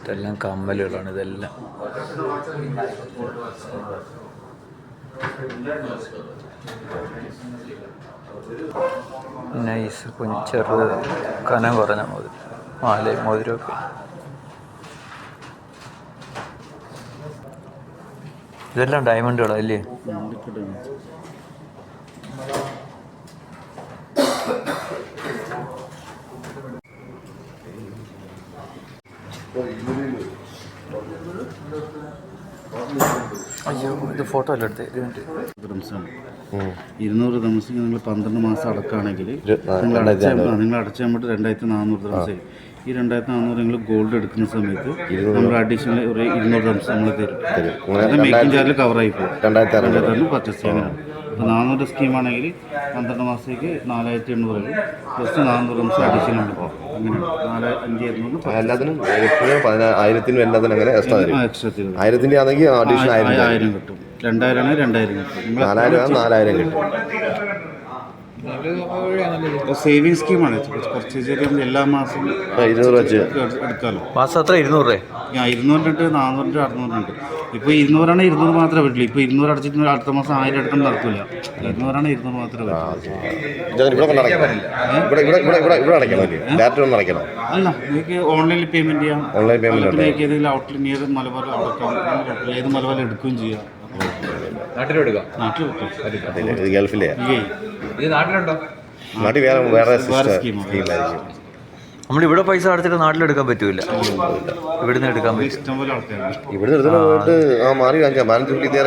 ഇതെല്ലാം കമ്മലുകളാണ്. ഇതെല്ലാം നൈസ് ചെറുത് കനം കുറഞ്ഞ മോതിരം, മാലയും മോതിരമൊക്കെ. ഇതെല്ലാം ഡയമണ്ടുകളാണ് അല്ലേ? അയ്യോ, ഇത് ഫോട്ടോ അല്ല എടുത്തേ. 200 ദിവസം നിങ്ങൾ 12 മാസം അടക്കുകയാണെങ്കിൽ നിങ്ങൾ അടച്ചാൽ വേണ്ടി 2400 ദിവസം. ഈ 2400 നിങ്ങൾ ഗോൾഡ് എടുക്കുന്ന സമയത്ത് നമ്മൾ അഡീഷണൽ ഒരു 200 ദിവസം നമ്മൾ തരും. മേക്കിംഗ് ചാർജ് കവറായി പോകും. 2600 പർച്ചേസ് ചെയ്യാനാണ്. ഇപ്പോൾ 400 സ്കീമാണെങ്കിൽ 12 മാസത്തേക്ക് 4800 പ്ലസ് 400 ദിവസം അഡീഷണൽ പോകും. അങ്ങനെ 4500 എല്ലാത്തിനും 1000-നും എല്ലാത്തിനും അങ്ങനെ എക്സ്ട്രാ തരും. 1000-ൻ്റെ ആണെങ്കിൽ അഡീഷണൽ 1000 കിട്ടും. 2000 ആണെങ്കിൽ 2000 കിട്ടും. 4000 കിട്ടും. സേവിങ് സ്കീമാണ്. കുറച്ച് ചെറിയ എല്ലാ മാസവും 200 വെച്ച് എടുക്കാമല്ലോ. മാസം അത്ര 200 രൂപ. 200 ഉണ്ട്, 400 600 ഇപ്പോൾ 200 ആണ്. 200 മാത്രമേ പറ്റില്ല. ഇപ്പോൾ 200 അടച്ചിട്ട് അടുത്ത മാസം 1000 അടക്കം നടക്കില്ല. 200 ആണ്, 200 മാത്രമേ പറ്റില്ല. അല്ല, നിങ്ങൾക്ക് ഓൺലൈനിൽ പേയ്മെന്റ് ചെയ്യാം. നിങ്ങൾക്ക് ഏതെങ്കിലും ഔട്ട്ലെറ്റ് നിയർ മലബാർ അടക്കാം. ഏത് മലബാർ എടുക്കുകയും ചെയ്യാം. നാട്ടിലെടുക്കാം. ഗൾഫിലെ നാട്ടിലുണ്ടോ? നാട്ടിൽ വേറെ നമ്മളിവിടെ പൈസ അടച്ചിട്ട് നാട്ടിലെടുക്കാൻ പറ്റൂല. ഇവിടുന്ന് എടുക്കാൻ പറ്റും. ഇവിടുന്ന് എടുത്തിട്ട് മാറി വാങ്ങിക്കാം. 15 ഇത്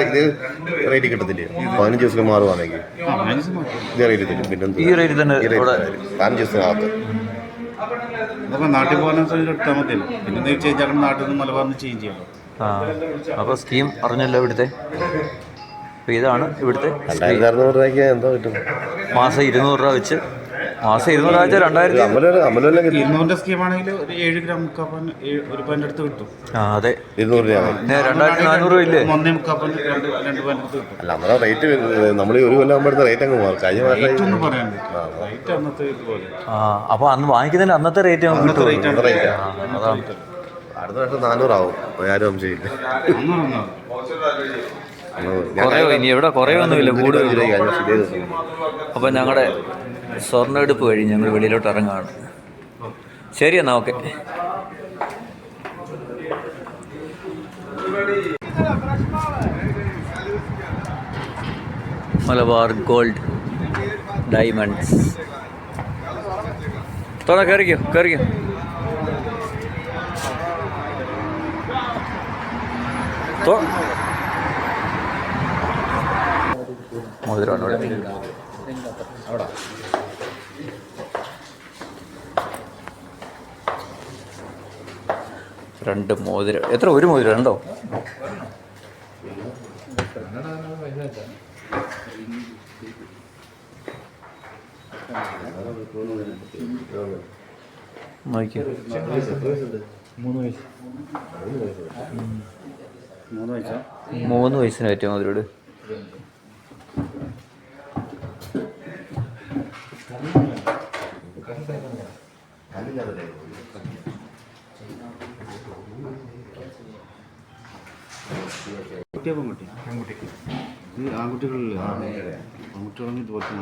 റേറ്റ് കിട്ടത്തില്ലേ? 15 ദിവസം മാറുവാണെങ്കിൽ ഇതേ റേറ്റ് തരും. പിന്നെ ഈ റേറ്റ് തന്നെ 15 ദിവസത്തിനകത്ത് നാട്ടിൽ പോകാൻ എടുത്താൽ മതിയല്ലോ. പിന്നെ ചേഞ്ച് ആക്കണം. നാട്ടിൽ നിന്ന് മലബാറിന് ചേഞ്ച് ചെയ്യണം. അപ്പോൾ സ്കീം അറിഞ്ഞല്ലോ ഇവിടുത്തെ. അപ്പോൾ ഇതാണ് ഇവിടുത്തെ. 2600 രൂപയ്ക്ക് എന്തോ കിട്ടും. മാസം 200 രൂപ വെച്ച്. മാസം 200 വെച്ചാൽ 2000 സ്കീമാണെങ്കിൽ ഒരു 7 ഗ്രാം മുക്കാപ്പൻ ഒരു പതിൻ്റെ അടുത്ത് കിട്ടും. അതെ, 200 രൂപ. പിന്നെ 2400 രൂപ ഇല്ലേ? 1 മുക്കാപ്പൻ 2 പതിൻ്റെ അടുത്ത് കിട്ടും. അല്ല, നമ്മുടെ റേറ്റ് നമ്മൾ ഒരു കൊല്ലം ആകുമ്പോഴത്തെ റേറ്റ് അങ്ങ് മാറും. കഴിഞ്ഞ മാസം ഒന്നും പറയാൻ പറ്റില്ല. റേറ്റ് അന്നത്തെ ഇതുപോലെ. അപ്പോൾ അന്ന് വാങ്ങിക്കുന്നതിന് അന്നത്തെ റേറ്റ് അതാണ്. അടുത്ത വർഷം 400 ആവും. ആരും ചെയ്യില്ല. ഇനി എവിടെ കുറയൊന്നുമില്ല, കൂടുതൽ. അപ്പം ഞങ്ങളുടെ സ്വർണ്ണ എടുപ്പ് കഴിഞ്ഞ് ഞങ്ങൾ വെളിയിലോട്ട് ഇറങ്ങുകയാണ്. ശരി എന്നാൽ ഓക്കെ. Malabar gold diamonds. കയറിക്കോ. മോതിരമാണ് ഇവിടെ. 2 മോതിരം. എത്ര? ഒരു മോതിരം 2? നോക്കിയോ, 3 വയസ്സിന് പറ്റിയ മോതിരോട്. ആൺകുട്ടികളിൽ ആൺകുട്ടികളാണെങ്കിൽ ഇതുപോലത്തെ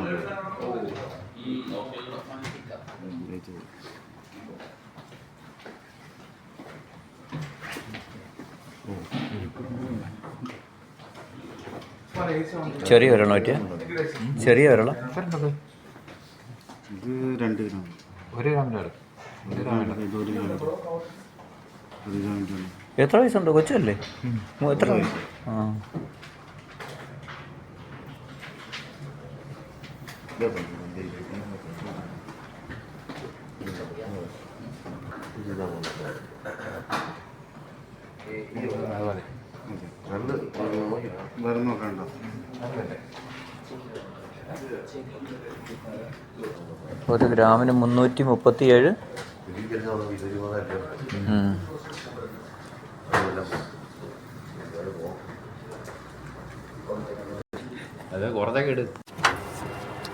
ചെറിയ ഒരെണ്ണം പറ്റിയ ചെറിയ ഒരെണ്ണം. ഇത് 2 ഗ്രാം. 1 ഗ്രാമിൻ്റെ. എത്ര വയസ്സുണ്ട്? കൊച്ചല്ലേ? എത്ര വയസ്സ്? വേറെ നോക്കണ്ട. 1 ഗ്രാമിന് 337.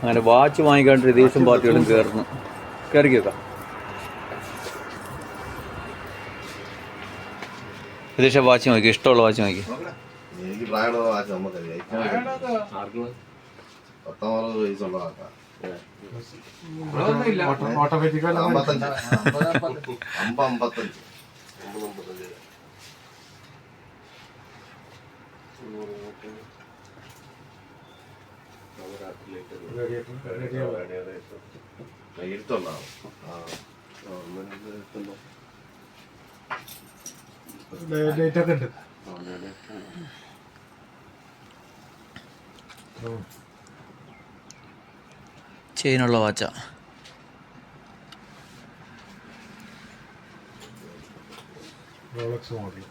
അങ്ങനെ വാച്ച് വാങ്ങിക്കാണ്ട് ദേശം പാർട്ടികളും കയറുന്നു. കയറിക്കേക്കാം. പ്രതീക്ഷ വാച്ച് നോക്കി, ഇഷ്ടമുള്ള വാച്ച് നോക്കി. എനിക്ക് പ്രായമുള്ള വാച്ച് നമുക്കറിയാം. 19 വയസ്സുള്ള വാച്ചാണ്. 55. ചെയിനുള്ള വാച്ചാ. Rolex model.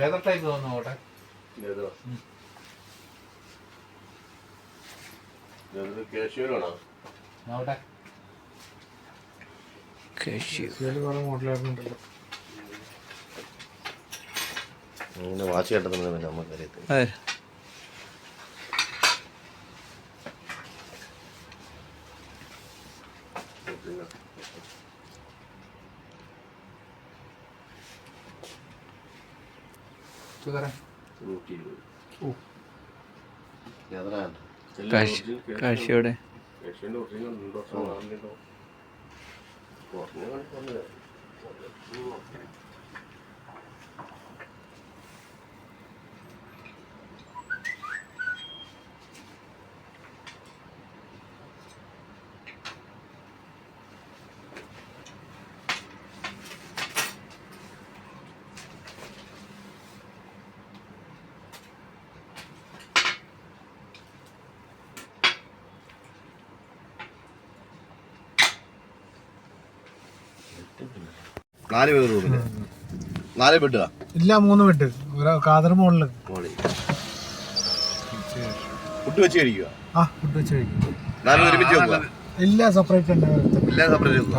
ലെതർ ടൈപ്പ് തോന്നുന്നു അവിടെ. അവിടെ കുറെ മോഡലായിരുന്നുണ്ടല്ലോ. അങ്ങനെ വാച്ച് കേട്ടത് നമുക്കറിയത്തില്ല. കാശിയോടെ നാല് ബെഡാ? ഇല്ല, 3 ബെഡ്. കാതർ മോളില് ഫുഡ് വെച്ച് കഴിക്കുക. ഫുഡ് വെച്ച് കഴിക്കും. നാല് ഒരുമിച്ച് വെക്കുക? ഇല്ല, സെപ്പറേറ്റ് തന്നെ. എല്ലാം സെപ്പറേറ്റ് വെക്കുക.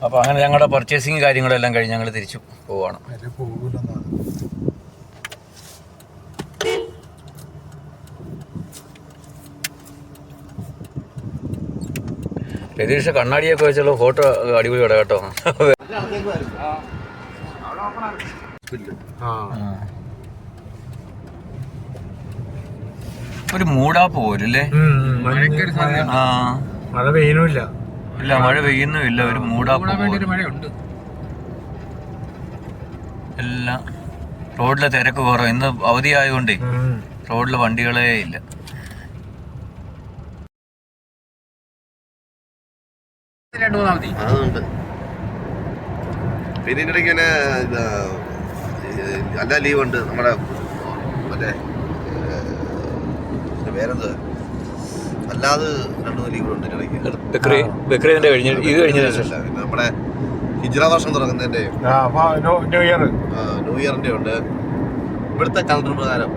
അപ്പോൾ അങ്ങനെ ഞങ്ങളുടെ പർച്ചേസിങ് കാര്യങ്ങളെല്ലാം കഴിഞ്ഞ് ഞങ്ങൾ തിരിച്ചു പോവാണ്. രതീഷ് കണ്ണാടിയൊക്കെ വെച്ചുള്ള ഫോട്ടോ അടിപൊളി കട കേട്ടോ. ഒരു മൂടാപ്പ് പോലല്ലേ? മഴ പെയ്യുന്നില്ല. ഇല്ല, മഴ പെയ്യുന്നുമില്ല, ഒരു മൂടാപ്പ്. എല്ലാം റോഡിലെ തിരക്ക് കുറവ്. ഇന്ന് അവധി ആയതുകൊണ്ടേ റോഡിലെ വണ്ടികളേ ഇല്ല. അതുകൊണ്ട് പിന്നെ ഇടയ്ക്ക് പിന്നെ അല്ല ലീവുണ്ട്. നമ്മുടെ മറ്റേ വേറെന്ത് അല്ലാതെ 2 ലീവുണ്ട് ഇടയ്ക്ക്. ബക്രീദിന്റെ കഴിഞ്ഞ ഇത് കഴിഞ്ഞ പിന്നെ നമ്മുടെ ഹിജ്റ വർഷം തുടങ്ങുന്നതിന്റെ ന്യൂ ഇയറിന്റെ ഉണ്ട്. ഇവിടുത്തെ കലണ്ടർ പ്രകാരം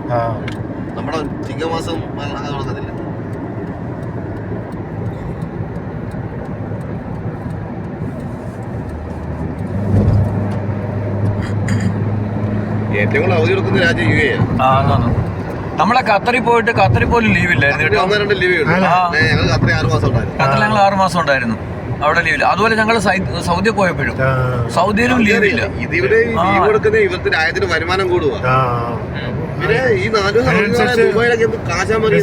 നമ്മുടെ ചിങ്ങമാസം തുടങ്ങുന്നില്ല. ഏറ്റവും കൂടുതൽ അവധി കൊടുക്കുന്ന രാജ്യം യു എ ആണ്. നമ്മളെ ഖത്തറിൽ പോലും ലീവില്ലായിരുന്നു കേട്ടോ. 1-2 ലീവ് ഞങ്ങൾ ഖത്തറിൽ 6 മാസം ഉണ്ടായിരുന്നു. ഖത്തറിൽ ഞങ്ങൾ 6 മാസം ഉണ്ടായിരുന്നു, അവിടെ ലീവില്ല. അതുപോലെ ഞങ്ങൾ സൗദി പോയപ്പോഴും സൗദിയിലും ലീവില്ല. ഇതിവിടെ ലീവ് കൊടുക്കുന്ന ഇവർക്ക് രാജ്യത്തിന് വരുമാനം കൂടുക. പിന്നെ ഈ 4 ദുബായിലൊക്കെ എന്ത് കാശാൻ മതി.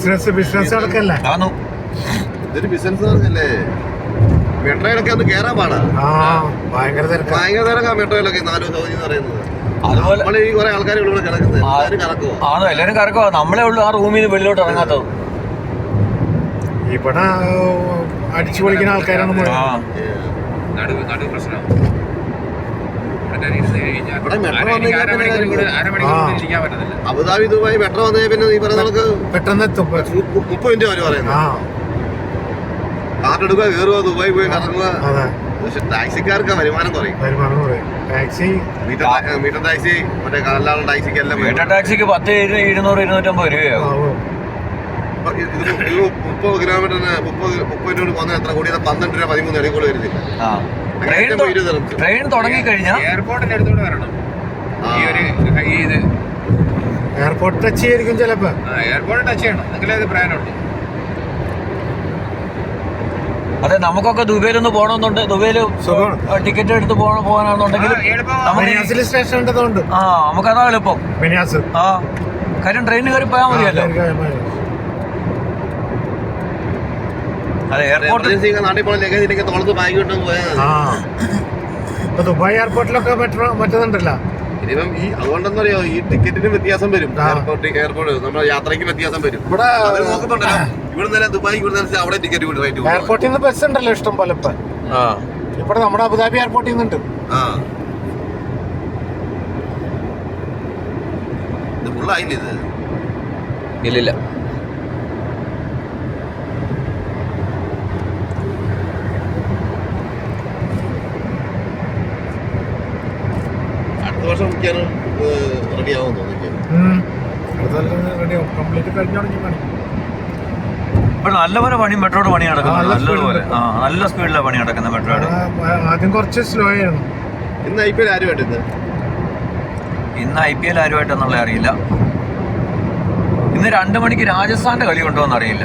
ഇതൊരു ബിസിനസ് അല്ലേ. മെട്രോയിലൊക്കെ ഒന്ന് കേറാൻ പാടാ. ഭയങ്കര തിരക്കാ മെട്രോയിലൊക്കെ 4 സൗദി എന്ന് പറയുന്നത്. അതുപോലെ ഈ കുറെ ആൾക്കാർ ഇവിടെ കിടക്കുന്നത് എല്ലാവരും കറക്കുവാ. നമ്മളെ ഉള്ളു ആ റൂമിൽ നിന്ന് വെളിയിലോട്ട് ഇറങ്ങാത്തത്. ഇവിടെ അടിച്ചു പൊളിക്കുന്ന ആൾക്കാരാണ്. അബുദാബി ദുബായ് മെട്രോ വന്നു പിന്നെ ഈ പറയുന്ന പെട്ടെന്ന് 30 മിനിറ്റ് അവർ പറയുന്നത്. കാർഡ് എടുക്കുക, കയറുക, ദുബായി പോയി കറങ്ങുക. പക്ഷെ ടാക്സിക്കാർക്ക് വരുമാനം കുറയും. മീറ്റർ ടാക്സി മറ്റേ കല്ലാളുടെ ടാക്സിക്ക് എല്ലാം മീറ്റർ ടാക്സിക്ക് 10, 200, 250 രൂപയാവും. 30 കിലോമീറ്ററിന് 30 രൂപ പോകുന്ന എത്ര കൂടി 12 രൂപ 13 അടി കൂടെ വരുന്നില്ല. ട്രെയിൻ തുടങ്ങിക്കഴിഞ്ഞാൽ എയർപോർട്ടിന്റെ അടുത്തോട്ട് വരണം. ഈ ഒരു ഇത് എയർപോർട്ട് ടച്ച് ചെയ്യായിരിക്കും ചിലപ്പോ. എയർപോർട്ട് ടച്ച് ചെയ്യണം, എങ്കിലേ ഇത് പ്രയാണമുള്ളൂ. അതെ, നമുക്കൊക്കെ ദുബൈയിലൊന്ന് പോകണമെന്നുണ്ട്. ദുബൈയില് ടിക്കറ്റ് എടുത്ത് പോകാനാണെന്നുണ്ടെങ്കിൽ ബനിയാസിൽ സ്റ്റേഷൻ ഉണ്ടതുകൊണ്ട് നമുക്കതാ എളുപ്പം. ബനിയാസ് കാര്യം ട്രെയിനിന് കയറി പോയാൽ മതിയല്ലോ. അതെ, എയർപോർട്ടിൽ നാട്ടിൽ പോകണം ലഗേജിലേക്ക് തോളത്ത് ബാഗ് കിട്ടും പോയാൽ ദുബായ് എയർപോർട്ടിലൊക്കെ മറ്റേതുണ്ടല്ലോ. ഇനിയിപ്പം ഈ അതുകൊണ്ടെന്ന് അറിയോ, ഈ ടിക്കറ്റിന് വ്യത്യാസം വരും. എയർപോർട്ട് നമ്മുടെ യാത്രയ്ക്ക് വ്യത്യാസം വരും. ഇവിടെ നോക്കുന്നുണ്ടല്ലോ, ഇവിടെ നിന്ന് ദുബായ് അവിടെ ടിക്കറ്റ് റേറ്റ് എയർപോർട്ടിൽ നിന്ന് ബസ് ഉണ്ടല്ലോ ഇഷ്ടം പോലെ. ഇപ്പൊ ഇവിടെ നമ്മുടെ അബുദാബി എയർപോർട്ടിൽ നിന്നുണ്ട്. ഇത് ഫുള്ളായില്ല ഇത്. ഇല്ലില്ല. അടുത്ത വർഷം മിക്കാനും റെഡി ആവും തോന്നില്ല. കംപ്ലീറ്റ് കഴിഞ്ഞു തുടങ്ങി പണി. ഇപ്പൊ നല്ലപോലെ പണി മെട്രോയുടെ പണി നടക്കുന്നത്. നല്ലതുപോലെ നല്ല സ്പീഡിലാണ് പണി നടക്കുന്നത് മെട്രോയുടെ. ആദ്യം കുറച്ച് സ്ലോ ആയിരുന്നു. ഇന്ന് IPL ആരുമായിട്ട് ഇന്ന് IPL ആരുമായിട്ടെന്നുള്ള അറിയില്ല. ഇന്ന് 2 മണിക്ക് രാജസ്ഥാന്റെ കളി ഉണ്ടോ എന്ന് അറിയില്ല.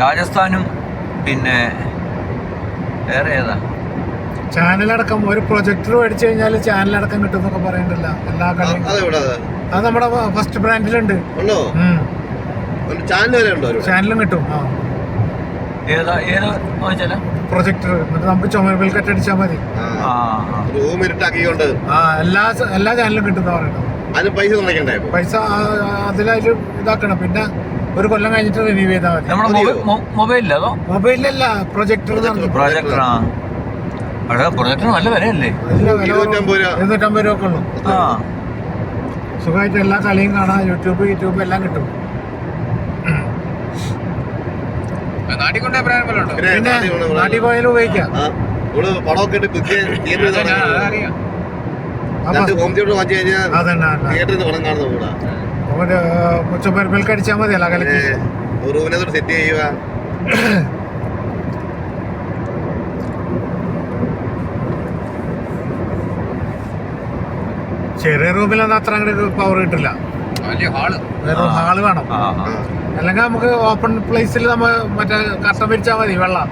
രാജസ്ഥാനും പിന്നെ വേറെ ഏതാ ചാനലടക്കം ഒരു പ്രൊജക്ടർ മേടിച്ചു കഴിഞ്ഞാൽ ചാനലടക്കം കിട്ടും എന്നൊക്കെ പറയണ്ടല്ല. എല്ലാ കളിയും അത് നമ്മുടെ ഫസ്റ്റ് ബ്രാൻഡിലുണ്ട്. ചാനലും കിട്ടും. ഏതാ പ്രൊജക്ടർ എന്നിട്ട് നമുക്ക് ചുമരിൽ കെട്ടടിച്ചാൽ മതി. എല്ലാ ചാനലും കിട്ടുന്ന പറയുന്നത്. പൈസ അതിലും ഇതാക്കണം. പിന്നെ ഒരു കൊല്ലം കഴിഞ്ഞിട്ട് റിന്യൂ ചെയ്താൽ മതി. മൊബൈലിലല്ല, പ്രൊജക്ടർ. പ്രൊജക്ടർ നല്ല വിലയല്ലേ? 250 രൂപ ഉള്ളു. സുഖമായിട്ട് എല്ലാ കളിയും കാണാം. യൂട്യൂബ് എല്ലാം കിട്ടും. പിന്നെ നാട്ടിൽ പോയാലും ഉപയോഗിക്കാം. ചുമരിൽ കടിച്ചാൽ മതി എല്ലാ കളിക്ക്. സെറ്റ് ചെയ്യുക. ചെറിയ റൂമിലൊന്നും അത്ര അങ്ങോട്ട് പവർ കിട്ടില്ല. വേറെ ഹാള് വേണം. അല്ലെങ്കിൽ നമുക്ക് ഓപ്പൺ പ്ലേസിൽ നമ്മ മറ്റേ കട്ടൻ വിരിച്ചാൽ മതി. വെള്ളം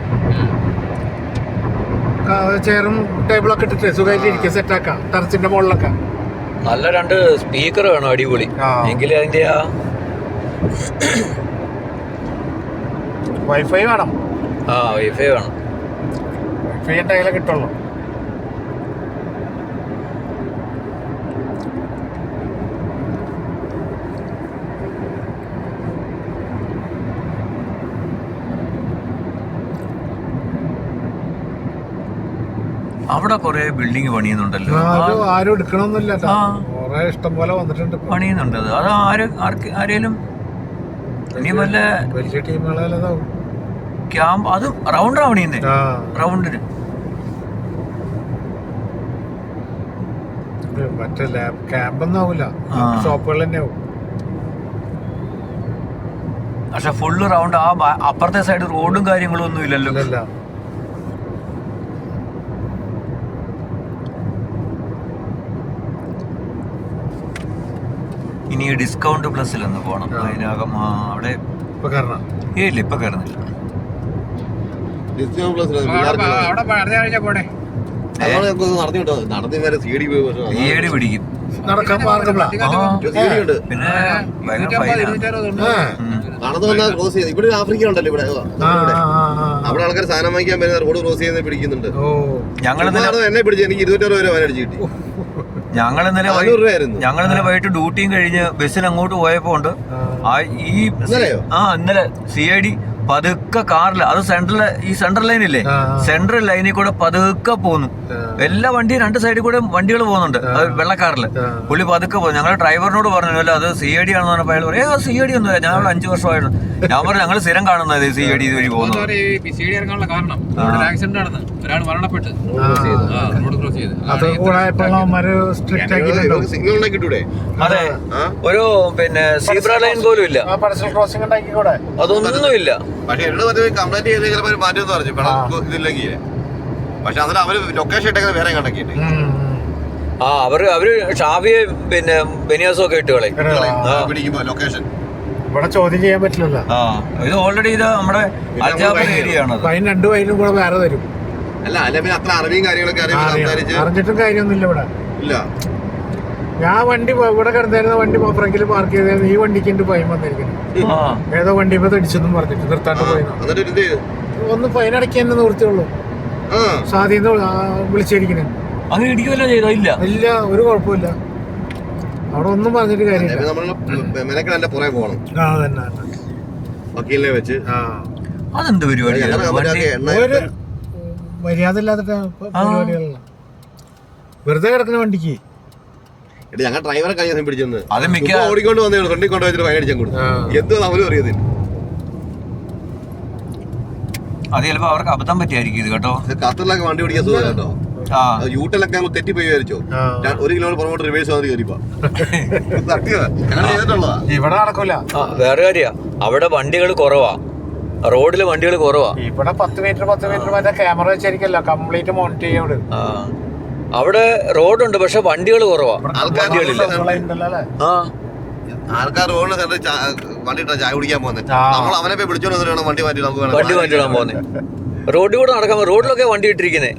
ചെയറും ടേബിളൊക്കെ ഇട്ടിട്ട് സുഖമായിട്ട് ഇരിക്കുക, സെറ്റാക്കാം. ടെറസിന്റെ മുകളിലൊക്കെ നല്ല 2 സ്പീക്കർ വേണം, അടിപൊളി. എങ്കിലും അതിന്റെ വൈഫൈ വേണം. വൈഫൈ വേണം. വൈഫൈ ഉണ്ടെങ്കിലേ കിട്ടുള്ളൂ. അവിടെ കൊറേ ബിൽഡിംഗ് പണിയുന്നുണ്ടല്ലോ. ആരും എടുക്കണമെന്നില്ല. കൊറേ ഇഷ്ടം പോലെ വന്നിട്ടുണ്ട്, പണിയുന്നുണ്ട്. അത് ആരേലും ഇനി വല്ല വലിയ ടീമുകളാവും ക്യാമ്പ്. അത് റൗണ്ടാ പണിയുന്നേ. റൗണ്ടിന് മറ്റേ ക്യാമ്പൊന്നും ആവൂല, ഷോപ്പുകൾ തന്നെ ആവും. പക്ഷെ ഫുള്ള് റൗണ്ട്. അപ്പുറത്തെ സൈഡ് റോഡും കാര്യങ്ങളും ഒന്നും ഇല്ലല്ലോ. ഇനി ഡിസ്കൗണ്ട് പ്ലസിലൊന്ന് പോണം. അതിനകം അവിടെ ഇപ്പൊ കയറുന്നില്ല. CID പിടിക്കും. പിന്നെ ഇവിടെ ആഫ്രിക്ക ഉണ്ടല്ലോ. ഇവിടെ അവിടെ ആൾക്കാർ സാധനം വാങ്ങിക്കാൻ വരുന്ന റോഡ് ക്രോസ് ചെയ്യുന്ന പിടിക്കുന്നുണ്ട്. എന്നെ പിടിച്ചു. എനിക്ക് 260 രൂപ അടിച്ചു കിട്ടി. ഞങ്ങൾ ഇന്നലെ വൈകിട്ട് ഡ്യൂട്ടിയും കഴിഞ്ഞ് ബസ്സിൽ അങ്ങോട്ട് പോയപ്പോ ഉണ്ട് ഇന്നലെ CID പതുക്കെ കാറില്, അത് സെൻട്രൽ ലൈനില്ലേ, സെൻട്രൽ ലൈനിൽ കൂടെ പതുക്കെ പോന്നു. എല്ലാ വണ്ടിയും 2 സൈഡിൽ കൂടെ വണ്ടികൾ പോകുന്നുണ്ട്. അത് വെള്ളക്കാറില് പുള്ളി പതുക്കെ പോകുന്നു. ഞങ്ങൾ ഡ്രൈവറിനോട് പറഞ്ഞു, അല്ല അത് CID ആണെന്ന് പറഞ്ഞപ്പോൾ അയാൾ പറയാം CID ഒന്നുമില്ല, ഞാൻ 5 വർഷമായിരുന്നു. ഞാൻ പറഞ്ഞു ഞങ്ങൾ സ്ഥിരം കാണുന്നത് CID ഇതുവഴി പോകുന്നത്. അതെ, ഒരു പിന്നെ സീബ്ര ലൈൻ പോലും ഇല്ല, അതൊന്നുമില്ല. പക്ഷെ എന്നോട് കംപ്ലൈന്റ് ചെയ്ത് മാറ്റം പറഞ്ഞു ഇതില്ലെങ്കിൽ പക്ഷെ അതിൽ അവര് ലൊക്കേഷൻ ഇട്ടേക്കുന്നത് വേറെ കണ്ടക്കിട്ട്. ആ അവര് ഷാവിയെ പിന്നെ ബെനിയാസും ഒക്കെ ഇട്ട് കളയും പിടിക്കുമ്പോ ലൊക്കേഷൻ ഇവിടെ ചോദ്യം ചെയ്യാൻ പറ്റില്ലല്ലോ. ഇത് ഓൾറെഡി ഇത് നമ്മുടെ ഏരിയ ആണ്. ഫൈൻ 2 ഫൈനും കൂടെ വേറെ തരും. അല്ല പിന്നെ അത്ര അറിവിയും കാര്യങ്ങളൊക്കെ അറിഞ്ഞിട്ടും കാര്യമൊന്നുമില്ല ഇവിടെ. ഇല്ല, ഞാൻ വണ്ടി ഇവിടെ കിടന്നായിരുന്ന വണ്ടി ഫ്രണ്ടിൽ പാർക്ക് ചെയ്തായിരുന്നു. ഈ വണ്ടിക്ക് എന്റെ ഫൈൻ വന്നിരിക്കുന്നു. ഏതോ വണ്ടി ഇപ്പൊ തടിച്ചെന്നും പറഞ്ഞിട്ട് നിർത്താണ്ട് പോയി. ഒന്ന് ഫൈൻ അടയ്ക്കാൻ തന്നെ നിവൃത്തിയുള്ളൂ. സാധ്യത വിളിച്ചിരിക്കുന്നത് അങ്ങനെ ഇടിക്കുമല്ലോ ചെയ്തോ? ഇല്ല ഇല്ല, ഒരു കുഴപ്പമില്ല. അവിടെ ഒന്നും പറഞ്ഞിട്ട് കാര്യമില്ല. വക്കീലിനെ വെച്ച് അതെന്ത് പരിപാടി? ഒരു മര്യാദ ഇല്ലാത്ത പരിപാടികളല്ല. വെറുതെ കിടക്കുന്ന വണ്ടിക്ക് ഞങ്ങൾ ഡ്രൈവറെ കഴിഞ്ഞ പിടിച്ചെന്ന് അത് മിക്ക ഓടിക്കൊണ്ട് വന്നേ ഫ്രണ്ടിൽ കൊണ്ട് വെച്ചിട്ട് ഫൈൻ അടിച്ചാൽ കൊടുത്തു. എന്തോ അവരും അറിയത്തില്ല. അത് ചിലപ്പോ അവർക്ക് അബദ്ധം പറ്റിയായിരിക്കും ഇത് കേട്ടോ. ഖത്തറിലൊക്കെ വണ്ടി ഓടിക്കാൻ സുഖം കേട്ടോ. യൂട്ടിലൊക്കെ തെറ്റിപ്പോയി വിചാരിച്ചോ. 1 കിലോമീറ്റർ പുറകോട്ട് റിവേഴ്സ് വന്നിട്ട് കയറിപ്പോ ചെയ്തിട്ടുള്ളതാ. ഇവിടെ നടക്കൂല. വേറെ കാര്യ, അവിടെ വണ്ടികൾ കുറവാ, റോഡില് വണ്ടികൾ കുറവാ. ഇവിടെ 10 മീറ്റർ മറ്റേ ക്യാമറ വെച്ചായിരിക്കല്ലോ കംപ്ലീറ്റ് മോണിറ്റർ ചെയ്യോട്. അവിടെ റോഡുണ്ട്, പക്ഷെ വണ്ടികൾ കുറവാ. വണ്ടികളില്ല. ആൾക്കാർ റോഡിൽ വണ്ടി ഇട്ടാ ചായ കുടിക്കാൻ പോകുന്നത്. നമ്മൾ അവനെ പോയി വിളിച്ചോണ്ട് വന്നിട്ട് വണ്ടി മാറ്റിയിടാൻ പോകുന്നത്. റോഡിൽ കൂടെ നടക്കാൻ, റോഡിലൊക്കെ വണ്ടി ഇട്ടിരിക്കുന്നേ.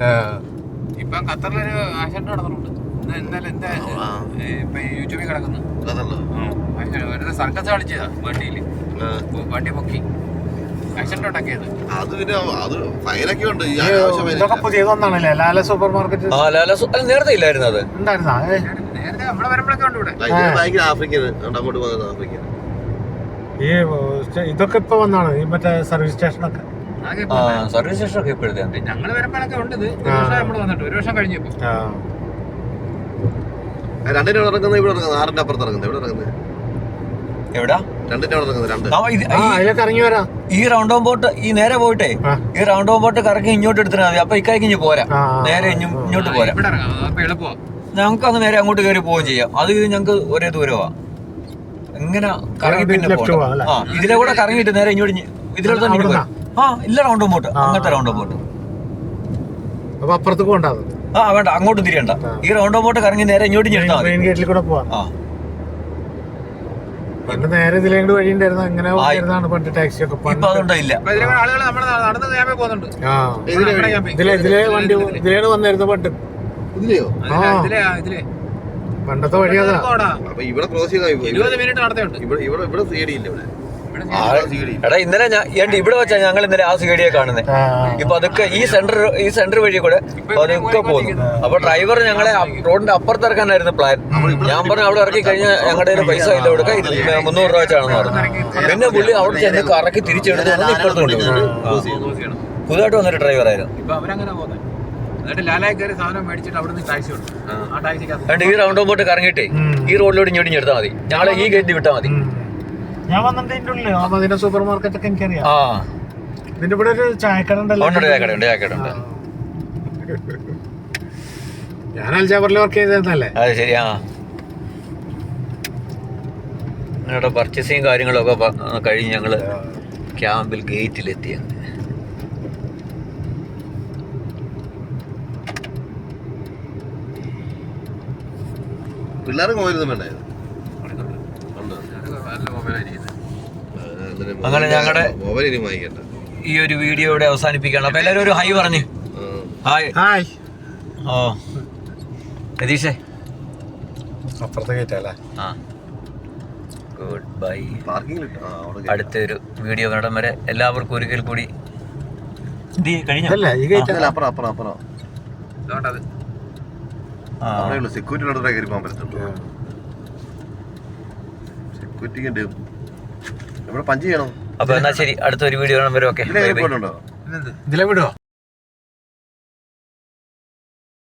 ഇപ്പൊ ഖത്തറിലൊരു ആക്സിഡന്റ് നടന്നിട്ടുണ്ട്. യൂട്യൂബിൽ കിടക്കുന്നു. സർക്കസ് കളിച്ചതാ വണ്ടിയില്, വണ്ടി പൊക്കി ആക്സിഡന്റ് ഉണ്ടാക്കിയത്. അത് പിന്നെ അത് ഫൈനൊക്കെ ഉണ്ട്. പുതിയതൊന്നാണല്ലേ ലാല സൂപ്പർ മാർക്കറ്റ്? നേരത്തെ ഇല്ലായിരുന്നു. അത് നേരത്തെ നമ്മളെ വരുമ്പോഴൊക്കെ ഉണ്ട് ഇവിടെ. ഭയങ്കര ആഫ്രിക്കൻ അങ്ങോട്ട് പോകുന്നത് ആഫ്രിക്കൻ. ഈ ഇതൊക്കെ ഇപ്പൊ വന്നാണ് ഈ മറ്റേ സർവീസ് സ്റ്റേഷനൊക്കെ. സർവീസ് സ്റ്റേഷൻ ഒക്കെ ഇപ്പോഴത്തെ ഞങ്ങള് വരുമ്പോഴൊക്കെ ഉണ്ട്. ഇത് 1 വർഷം നമ്മള് വന്നിട്ട് 1 വർഷം കഴിഞ്ഞപ്പോ രണ്ടിനെ ഇറങ്ങുന്നത് ഇവിടെ ഇറങ്ങുന്നത് 6ന്റെ അപ്പുറത്ത് ഇറങ്ങുന്നത്. എവിടെ ഇറങ്ങുന്നത്? എവിടാ? 2ന്റെ അവിടെ ഇറങ്ങുന്നത്. ഇറങ്ങി വരാം. ഈ റൗണ്ട് ബോട്ട് ഈ നേരെ പോയിട്ടേ ഈ റൗണ്ട് ബോട്ട് കറക്കി ഇങ്ങോട്ട് എടുത്താൽ മതി. അപ്പൊ ഇക്കായ്ക്ക് ഇഞ്ഞ് പോരാ, നേരെ ഇങ്ങോട്ട് പോരാ. ഞങ്ങൾക്ക് അങ്ങ് നേരെ അങ്ങോട്ട് കയറി പോവുകയും ചെയ്യാം. അത് ഞങ്ങൾക്ക് ഒരേ ദൂരമാ. ഇങ്ങനെ കറങ്ങി പിന്നെ ഇതിലെ കൂടെ കറങ്ങിയിട്ട് നേരെ ഇങ്ങോട്ട് ഇതിലെ തന്നെ ഇല്ല റൗണ്ട് ബോട്ട്, അങ്ങനത്തെ റൗണ്ട് ബോട്ട്. അപ്പൊ അപ്പുറത്ത് പോകണ്ട. വേണ്ട, അങ്ങോട്ടും തിരിയണ്ട. ഈ റൗണ്ട് ബോട്ട് കറങ്ങി നേരെ ഇങ്ങോട്ട് ഞെടുത്താൽ മെയിൻ ഗേറ്റിൽ കൂടെ പോവാം. പണ്ട് നേരെ ഇതിലേണ്ട് വഴി ഉണ്ടായിരുന്നു. അങ്ങനെ പണ്ട് ടാക്സി ഒക്കെ. ഇപ്പൊ അതുകൊണ്ടോ ഇല്ല. ആളുകൾ നമ്മുടെ നടന്ന് ക്യാമ്പിൽ പോകുന്നുണ്ട്. ഇതിലെ വണ്ടി ഇതിലേണ് വന്നിരുന്നു പണ്ട്. പണ്ടത്തെ വഴി അതാ. ഇവിടെ ക്രോസ് ചെയ്താൽ 20 മിനിറ്റ് നടത്തുന്നുണ്ട്. ഇവിടെ സീഡിയില്ല. ഇവിടെ എടാ ഇന്നലെ ഇവിടെ വെച്ചാ ഞങ്ങൾ ഇന്നലെ ആ സീഡിയെ കാണുന്നത്. ഇപ്പൊ അതൊക്കെ ഈ സെന്റർ വഴി കൂടെ അതൊക്കെ പോകുന്നു. അപ്പൊ ഡ്രൈവർ ഞങ്ങളെ റോഡിന്റെ അപ്പുറത്ത് ഇറക്കാനായിരുന്നു പ്ലാൻ. ഞാൻ പറഞ്ഞു അവിടെ ഇറക്കി കഴിഞ്ഞാൽ ഞങ്ങളുടെ പൈസ ഇല്ല കൊടുക്കുക, 300 രൂപ വെച്ചാണെന്ന് പറഞ്ഞു. പിന്നെ പുള്ളി അവിടെ ചെന്ന് കറക്കി തിരിച്ചെടുത്ത് ഇപ്പുറത്ത് കൊണ്ടുപോകും. പുതുതായിട്ട് വന്നൊരു ഡ്രൈവറായിരുന്നു. ഇപ്പൊ അവരങ്ങനെ പോകുന്നത്. എന്നിട്ട് ലാലായി കയറി സാധനം മേടിച്ചിട്ട് അവിടെ നിന്ന് ടാക്സി ഉണ്ട്. ആ ടാക്സിക്ക് ഈ റൗണ്ട് ബോട്ട് കറങ്ങിയിട്ടേ ഈ റോഡിലോട്ട് ഇങ്ങോട്ട് എടുത്താൽ മതി. ഞങ്ങളെ ഈ ഗേറ്റ് വിട്ടാൽ മതി. ഞാൻ വന്നിട്ട് ഇതിന്റെ ഉള്ളിൽ മദീന സൂപ്പർ മാർക്കറ്റ് ഒക്കെ എനിക്കറിയാം. ഇതിന്റെ ഇവിടെ ഒരു ചായക്കട ഉണ്ടല്ലോ. ചായക്കട. ഞാൻ അൽജാബറിൽ വർക്ക് ചെയ്തല്ലേ. അത് ശരിയാ. ഞങ്ങളുടെ പർച്ചേസിങ് കാര്യങ്ങളൊക്കെ കഴിഞ്ഞ് ഞങ്ങള് ക്യാമ്പിൽ ഗേറ്റിലെത്തിയാണ്. പിള്ളേർക്ക് മൊബൈലൊന്നും വേണ്ടായിരുന്നു. അങ്ങനെ ഞങ്ങളുടെ ഈ ഒരു വീഡിയോ ഇവിടെ അവസാനിപ്പിക്കണം. അപ്പൊ എല്ലാരും ഒരു ഹൈ പറഞ്ഞു. ഹായ്. ഓ രതീഷേ, അപ്പുറത്തെ കേട്ടല്ലേ. Goodbye. അടുത്തൊരു വീഡിയോ കാണാൻ വരെ എല്ലാവർക്കും ഒരിക്കൽ കൂടി സെക്യൂരിറ്റിയോടെ കയറി പോകാൻ പറ്റുന്നുണ്ടോ? സെക്യൂരിറ്റിക്ക് ഇവിടെ പഞ്ച് ചെയ്യണം. അപ്പൊ എന്നാ ശരി, അടുത്തൊരു വീഡിയോ കാണാൻ വരെ. ഓക്കെ, ഇതിലെ വിടുവോ?